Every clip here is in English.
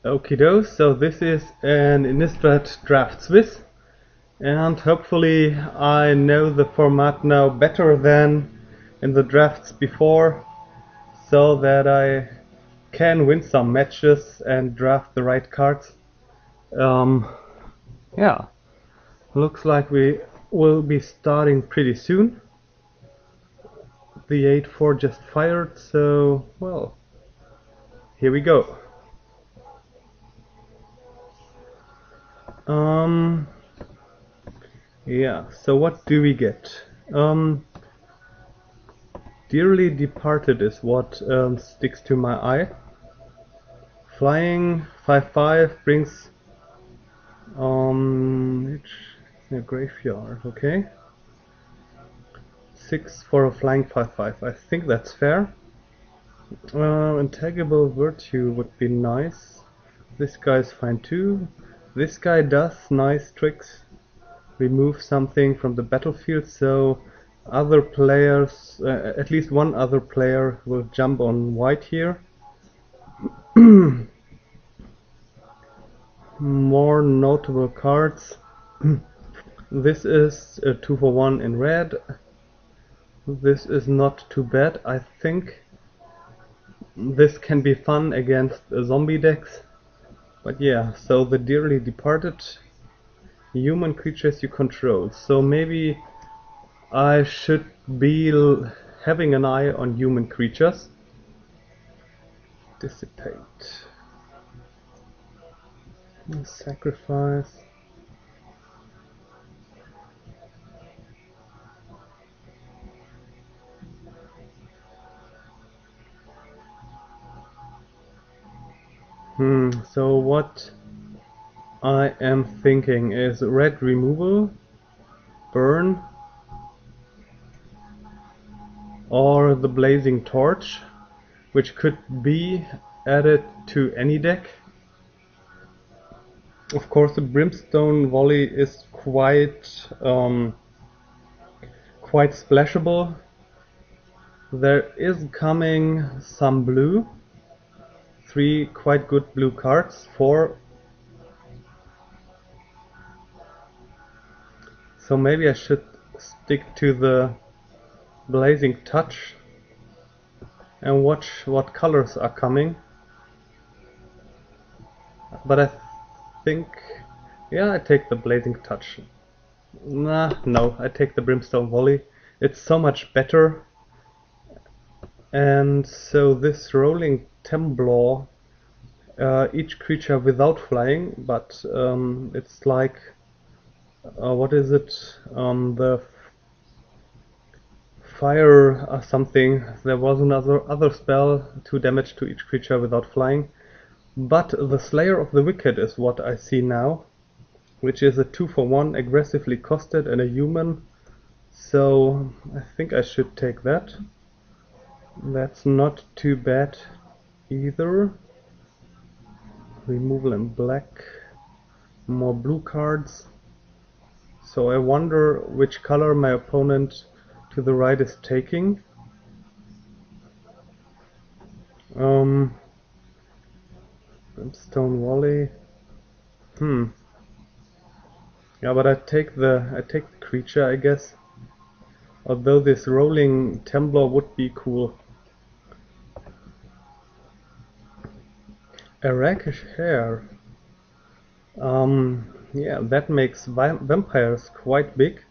Okido, so this is an Innistrad Draft Swiss, and hopefully I know the format now better than in the drafts before, so that I can win some matches and draft the right cards. Yeah, looks like we will be starting pretty soon. The 8-4 just fired, so well, here we go. Yeah, so what do we get? Dearly Departed is what sticks to my eye. Flying 5/5 brings it's a graveyard, okay. 6 for a flying 5/5. I think that's fair. Intangible Virtue would be nice. This guy's fine too. This guy does nice tricks. Remove something from the battlefield, so other players, at least one other player, will jump on white here. More notable cards. This is a 2-for-1 in red. This is not too bad. I think this can be fun against zombie decks. But yeah, so the Dearly Departed, human creatures you control. So maybe I should be having an eye on human creatures. Dissipate. Sacrifice. So what I am thinking is red removal, burn, or the blazing torch, which could be added to any deck. Of course, the brimstone volley is quite splashable. There is coming some blue, 3 quite good blue cards, 4. So maybe I should stick to the blazing touch and watch what colors are coming. But I think, yeah, I take the blazing touch. No, I take the brimstone volley. It's so much better. And so this rolling Temblor, each creature without flying, but it's like, what is it? The fire or something. There was another spell, 2 damage to each creature without flying. But the Slayer of the Wicked is what I see now, which is a 2-for-1 aggressively costed and a human. So I think I should take that. That's not too bad either. Removal in black. More blue cards. So I wonder which color my opponent to the right is taking. Brimstone volley. Yeah, but I take the creature, I guess. Although this rolling Temblor would be cool. A rakish hair. Yeah, that makes vampires quite big.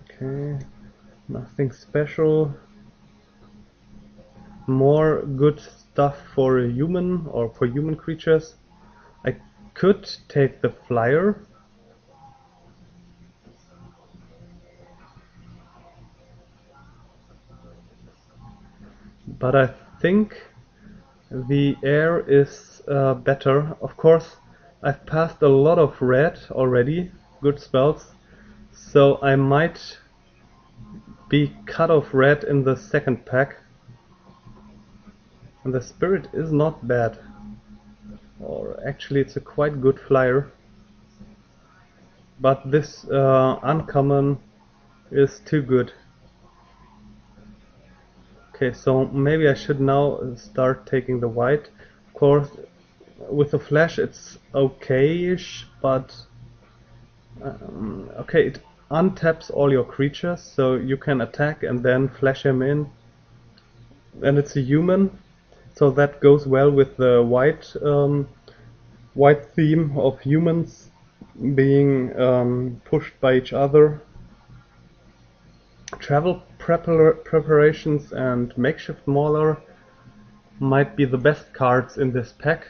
Okay, nothing special. More good stuff for a human or for human creatures. I could take the flyer. But I think the air is better. Of course, I've passed a lot of red already, good spells, so I might be cut off red in the second pack. And the spirit is not bad. Or actually it's a quite good flyer. But this uncommon is too good. Okay, so maybe I should now start taking the white. Of course, with the flash it's okay-ish, but okay, it untaps all your creatures, so you can attack and then flash him in. And it's a human, so that goes well with the white theme of humans being pushed by each other. Travel preparations and makeshift mauler might be the best cards in this pack.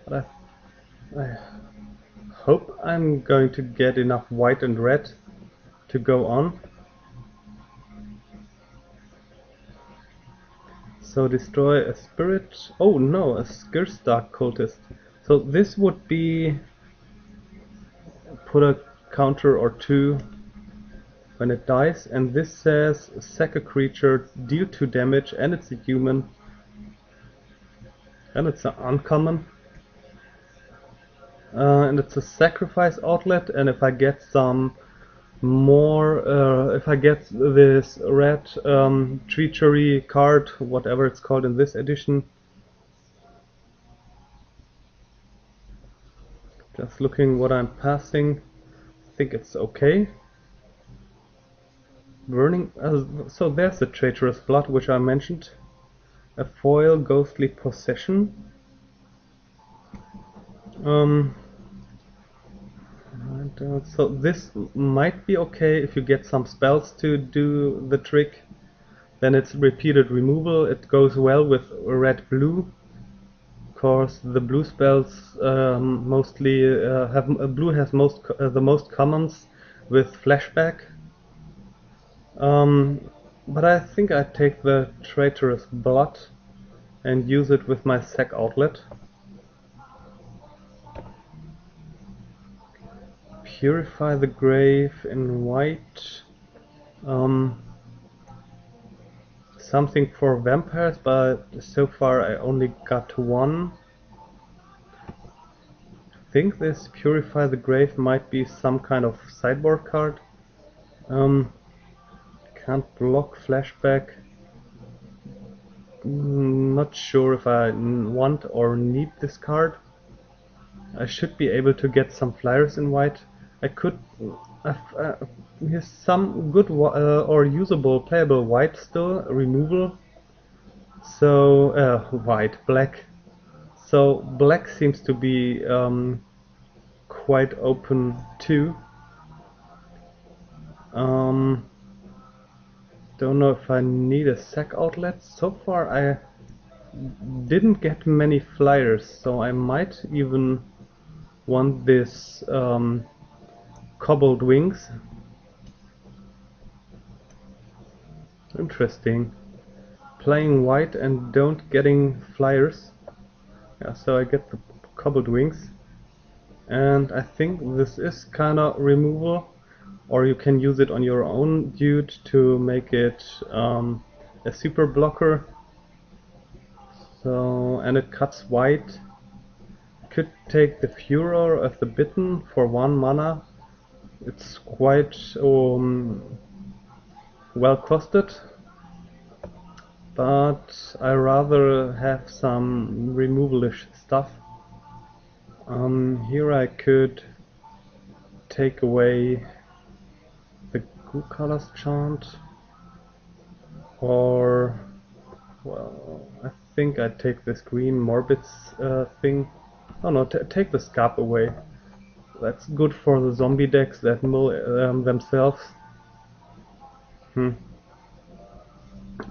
But I hope I'm going to get enough white and red to go on. So destroy a spirit. Oh no, a Skirstark cultist. So this would be put a counter or two when it dies, and this says sack a creature, deal 2 damage, and it's a human, and it's an uncommon, and it's a sacrifice outlet. And if I get some more, if I get this red treachery card, whatever it's called in this edition, just looking what I'm passing, I think it's okay. Burning, so there's the traitorous blood which I mentioned. A foil ghostly possession. So this might be okay if you get some spells to do the trick. Then it's repeated removal. It goes well with red blue. Of course, the blue spells mostly have blue has the most commons with flashback. But I think I take the traitorous blood and use it with my sack outlet. Purify the grave in white. Something for vampires, but so far I only got one. I think this Purify the Grave might be some kind of sideboard card. Can't block flashback. Not sure if I want or need this card. I should be able to get some flyers in white. I could. Here's some good or usable playable white still, removal. So black. So black seems to be quite open too. Don't know if I need a sack outlet. So far I didn't get many flyers, so I might even want this cobbled wings. Interesting. Playing white and don't getting flyers. Yeah, so I get the cobbled wings. And I think this is kinda removal, or you can use it on your own dude to make it a super blocker. So, and it cuts white. Could take the Furor of the Bitten for 1 mana. It's quite well costed, but I rather have some removalish stuff. Here I could take away the Goo Colors chant, or, well, I think I'd take this green Morbid's thing. Oh no, take the Scarp away. That's good for the zombie decks that mill themselves.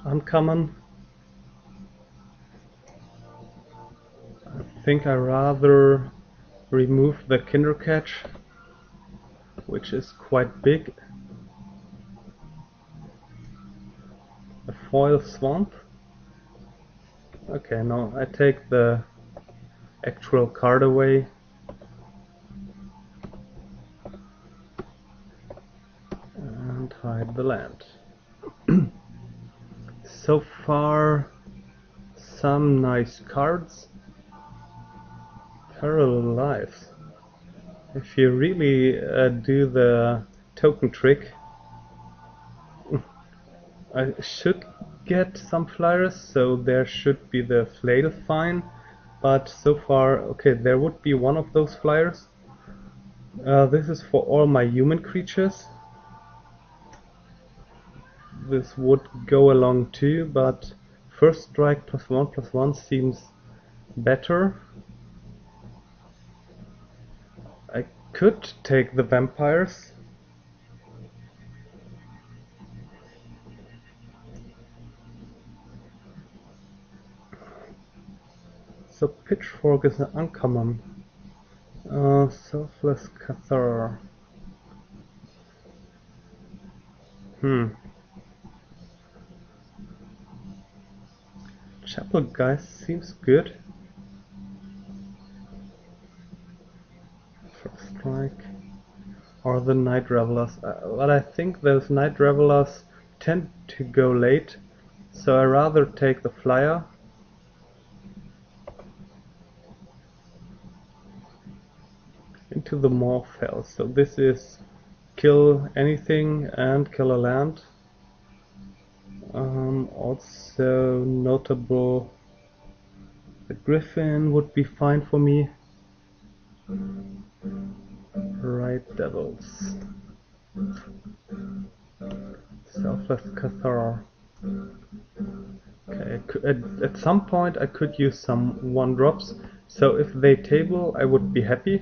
Uncommon. I think I rather remove the Kindercatch, which is quite big. A foil swamp. Okay, no, I take the actual card away. And hide the land. So far, some nice cards. Parallel lives. If you really do the token trick, I should get some flyers, so there should be the flail fine, but so far, okay, there would be one of those flyers. This is for all my human creatures. This would go along too, but first strike +1/+1 seems better. I could take the vampires. So Pitchfork is an uncommon. Selfless Cathar. Chapel Guys seems good. First strike. Or the Night Revelers. But I think those Night Revelers tend to go late, so I rather take the flyer. Into the Morphel. So this is kill anything and kill a land. Also notable, the Griffin would be fine for me. Right Devils. Selfless Cathar. Okay, at some point I could use some 1-drops, so if they table I would be happy.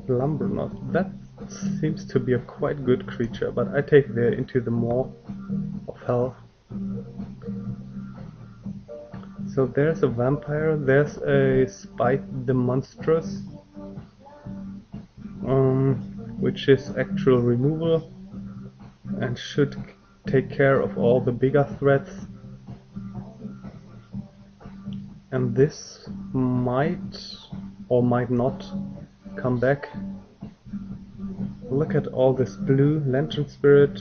Lumberknoft, that seems to be a quite good creature, but I take the Into the Maw of Hell. So there's a vampire, there's a Spite the Monstrous, which is actual removal and should take care of all the bigger threats. And this might or might not come back. Look at all this blue, Lantern Spirit,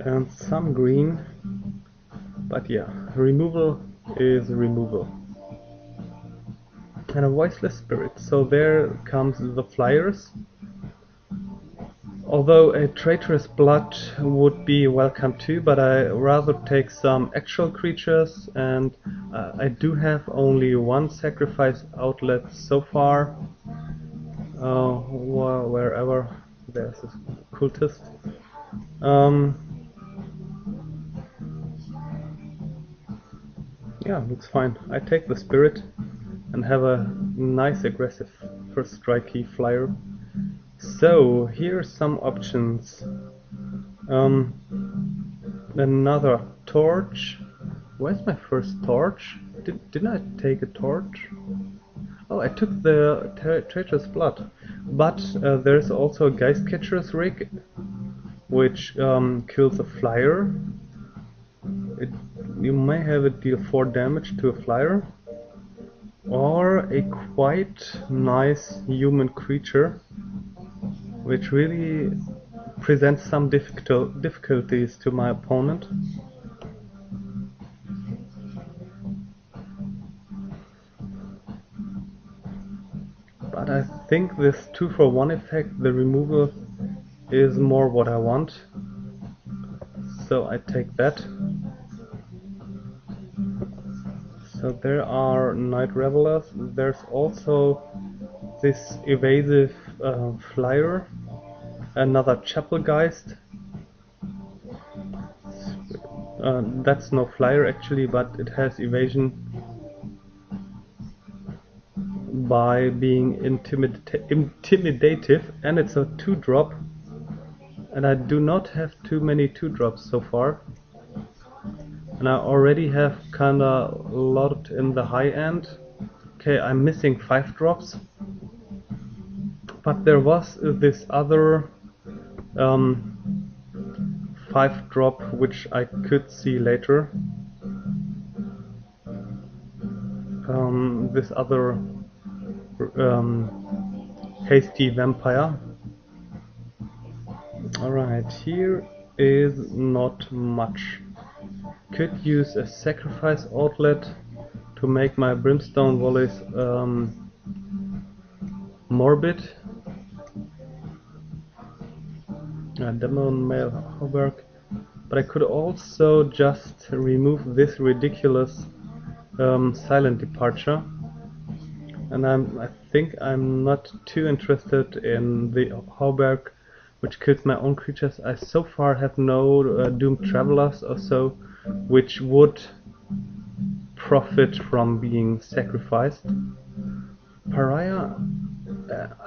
and some green, but yeah, removal is removal. And a Voiceless Spirit, so there comes the flyers. Although a Traitorous Blood would be welcome too, but I rather take some actual creatures, and I do have only one sacrifice outlet so far. Wherever there's a cultist. Yeah, looks fine. I take the Spirit and have a nice aggressive first strike key flyer. So here's some options. Another torch. Where's my first torch? Didn't I take a torch? Oh, I took the Traitorous Blood. But there's also a Geistcatcher's Rig, which kills a flyer. You may have it deal 4 damage to a flyer. Or a quite nice human creature, which really presents some difficulties to my opponent. But I think this 2-for-1 effect, the removal, is more what I want. So I take that. So there are Night Revelers. There's also this evasive flyer, another Chapelgeist. That's no flyer actually, but it has evasion by being intimidative, and it's a 2-drop, and I do not have too many 2-drops so far, and I already have kinda a lot in the high end. Okay, I'm missing 5-drops, but there was this other 5-drop which I could see later. This other hasty vampire. Alright, here is not much. Could use a sacrifice outlet to make my Brimstone Volleys morbid. Demon Male Hauberg. But I could also just remove this ridiculous silent departure. And I think I'm not too interested in the Hauberg, which kills my own creatures. I so far have no Doomed Travelers or so, which would profit from being sacrificed. Pariah,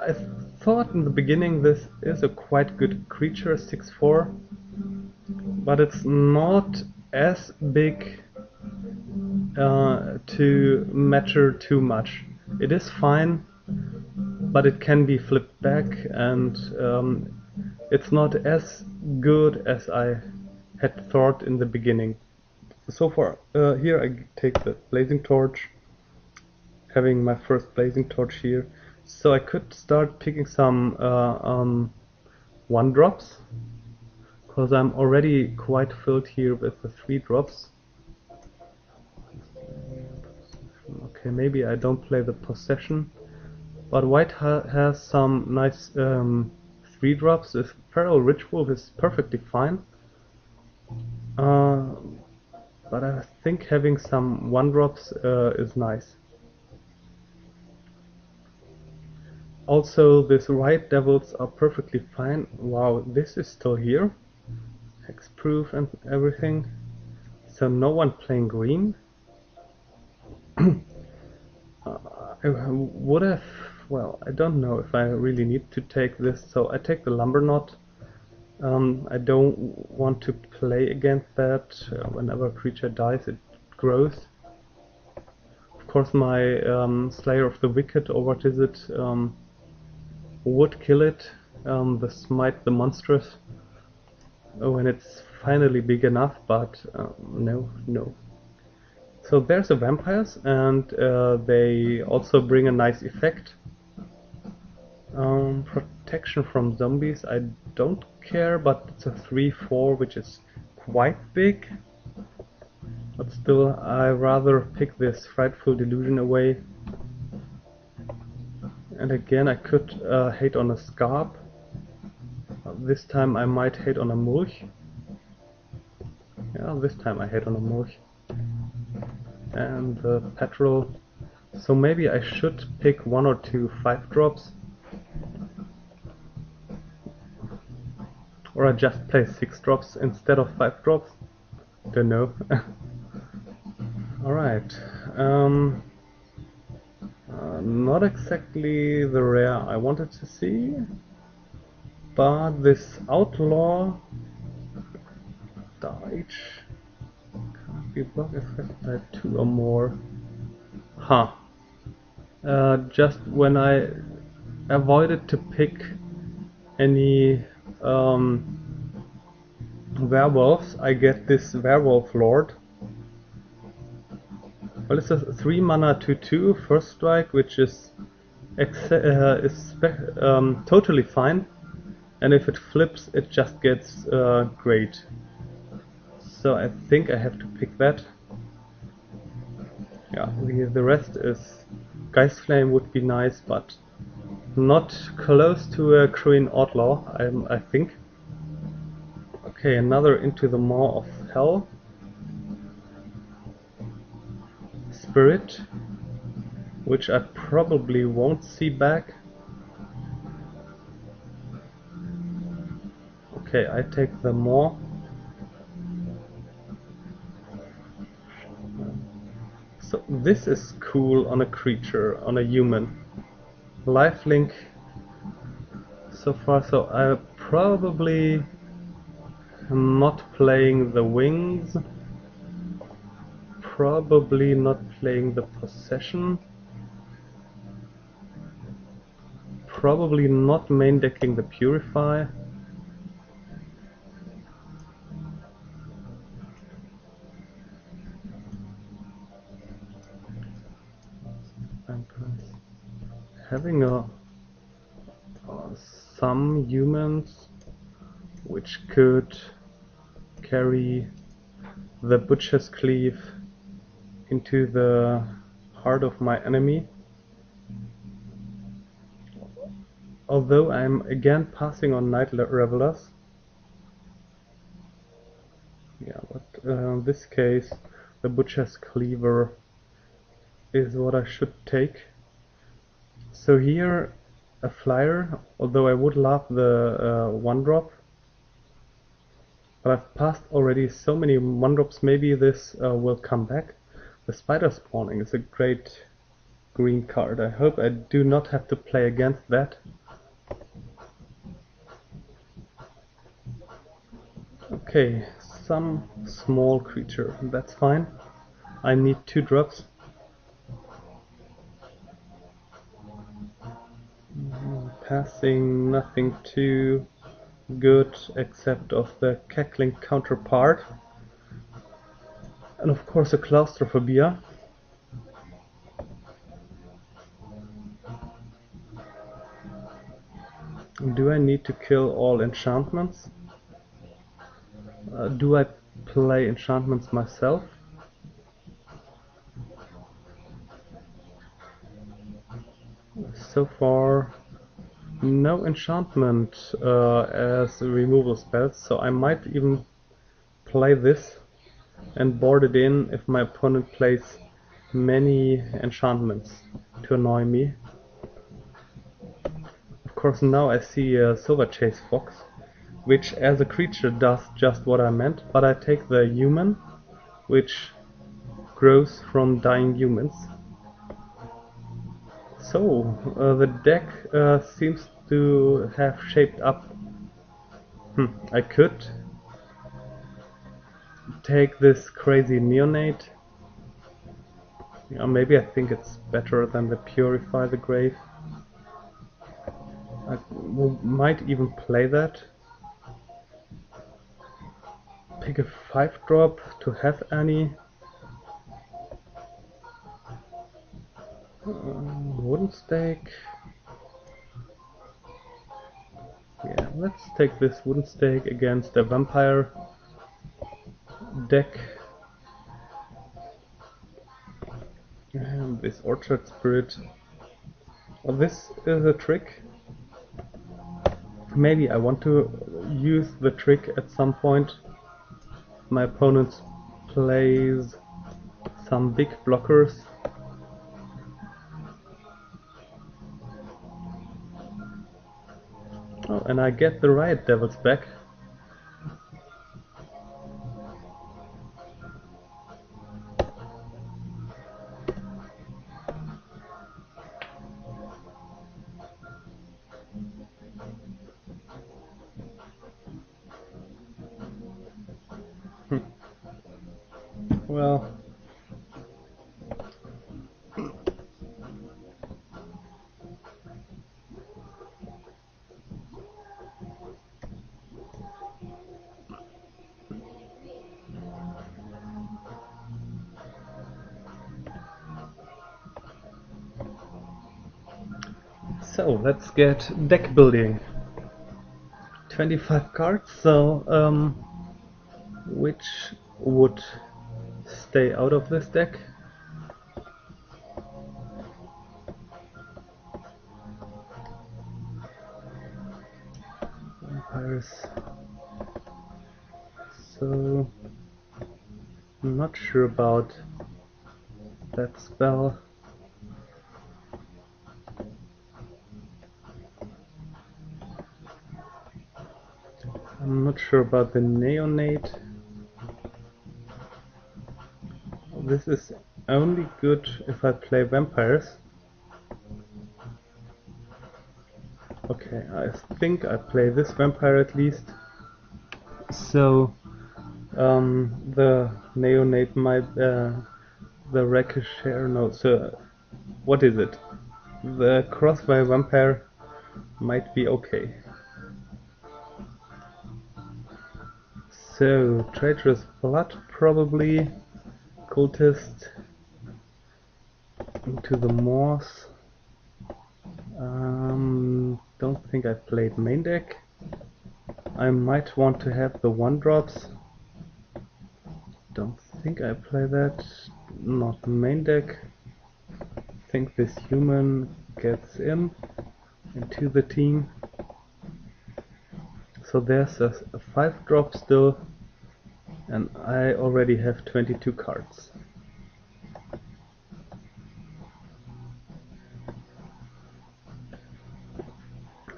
I thought in the beginning this is a quite good creature, 6/4, but it's not as big to matter too much. It is fine, but it can be flipped back, and it's not as good as I had thought in the beginning. So far, here I take the Blazing Torch, having my first Blazing Torch here, so I could start picking some 1-drops, because I'm already quite filled here with the 3-drops. Okay, maybe I don't play the Possession, but white has some nice 3-drops. This Feral Ritual is perfectly fine, but I think having some 1-drops is nice. Also, these Riot Devils are perfectly fine. Wow, this is still here. Hexproof and everything. So no one playing green. I would have, well, I don't know if I really need to take this, so I take the Lumber Knot. I don't want to play against that. Whenever a creature dies, it grows. Of course, my Slayer of the Wicked, or what is it, would kill it. The Smite the Monstrous, when it's finally big enough, but no. So there's the vampires, and they also bring a nice effect. Protection from zombies, I don't care, but it's a 3/4, which is quite big. But still, I rather pick this Frightful Delusion away. And again, I could hate on a Scarp. This time I might hate on a Mulch. Yeah, this time I hate on a Mulch. And the Petrol. So maybe I should pick 1 or 2 5-drops. Or I just play 6-drops instead of 5-drops. Don't know. Alright. Not exactly the rare I wanted to see, but this Outlaw Dodge can't be blocked affected by 2 or more. Just when I avoided to pick any werewolves, I get this Werewolf Lord. Well, it's a 3 mana 2/2 first strike, which is totally fine, and if it flips, it just gets great. So I think I have to pick that. Yeah, the rest is Geist Flame would be nice, but not close to a Korean Outlaw, I think. Okay, another Into the Maw of Hell. Spirit, which I probably won't see back. Okay, I take the Maw. So this is cool on a creature, on a human. Lifelink so far, so I probably am not playing the Wings. Probably not playing the Possession. Probably not main decking the Purify. Having some humans which could carry the Butcher's Cleave into the heart of my enemy. Although I'm again passing on Night Revelers. Yeah, but in this case the Butcher's Cleaver is what I should take. So here a flyer, although I would love the 1-drop, but I've passed already so many 1-drops, maybe this will come back. The Spider Spawning is a great green card. I hope I do not have to play against that. Okay, some small creature, that's fine. I need 2 drops. Passing nothing too good except of the cackling counterpart. And of course a claustrophobia. Do I need to kill all enchantments? Do I play enchantments myself? So far no enchantment as removal spells, so I might even play this and board it in if my opponent plays many enchantments to annoy me. Of course now I see a Silver Chase Fox, which as a creature does just what I meant, but I take the human, which grows from dying humans. So, the deck seems to have shaped up. I could take this crazy neonate. Maybe I think it's better than the Purify the Grave. I might even play that. Pick a 5-drop to have any. Wooden Stake. Yeah, let's take this Wooden Stake against a vampire deck. And this Orchard Spirit. Well, this is a trick. Maybe I want to use the trick at some point. My opponent plays some big blockers. Oh, and I get the Riot Devils back. Well, so let's get deck building. 25 cards, so which would stay out of this deck? Vampires. So I'm not sure about that spell. I'm not sure about the neonate. This is only good if I play vampires. Okay, I think I play this vampire at least. So the neonate might the ricochet, no, so what is it? The crossfire vampire might be okay. So traitorous blood probably, cultist into the moors. Don't think I played main deck. I might want to have the 1-drops. Don't think I play that. Not main deck. Think this human gets into the team. So there's a 5-drop still. and I already have 22 cards.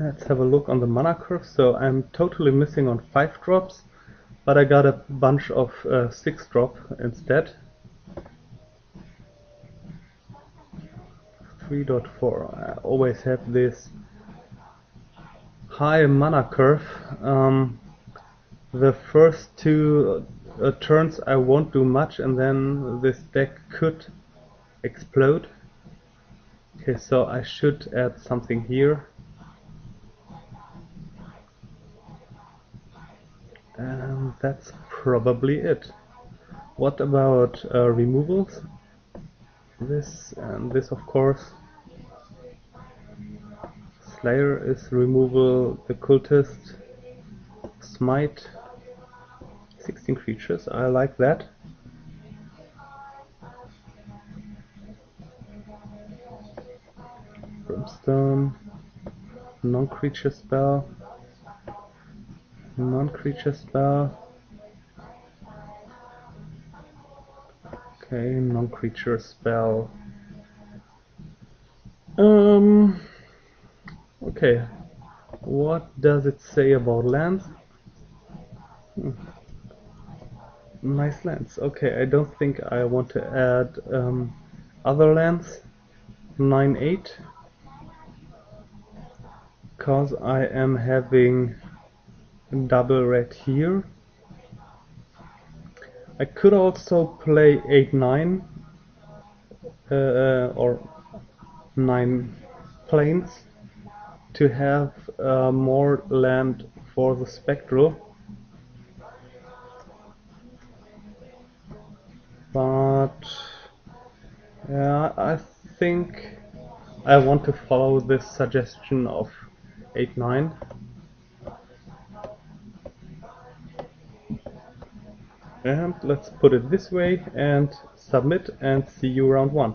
Let's have a look on the mana curve. So I'm totally missing on 5 drops, but I got a bunch of 6 drop instead. 3.4. I always have this high mana curve. The first two turns I won't do much, and then this deck could explode. Okay, so I should add something here. And that's probably it. What about removals? This and this, of course. Slayer is removal, the cultist, smite, 16 creatures, I like that. Brimstone, non-creature spell, non-creature spell. Okay, non-creature spell. Okay, what does it say about lands? Nice lands. Okay, I don't think I want to add other lands. 9/8, because I am having double red here. I could also play 8/9 or 9 planes to have more land for the spectral, but yeah, I think I want to follow this suggestion of 8/9. And let's put it this way and submit and see you round 1.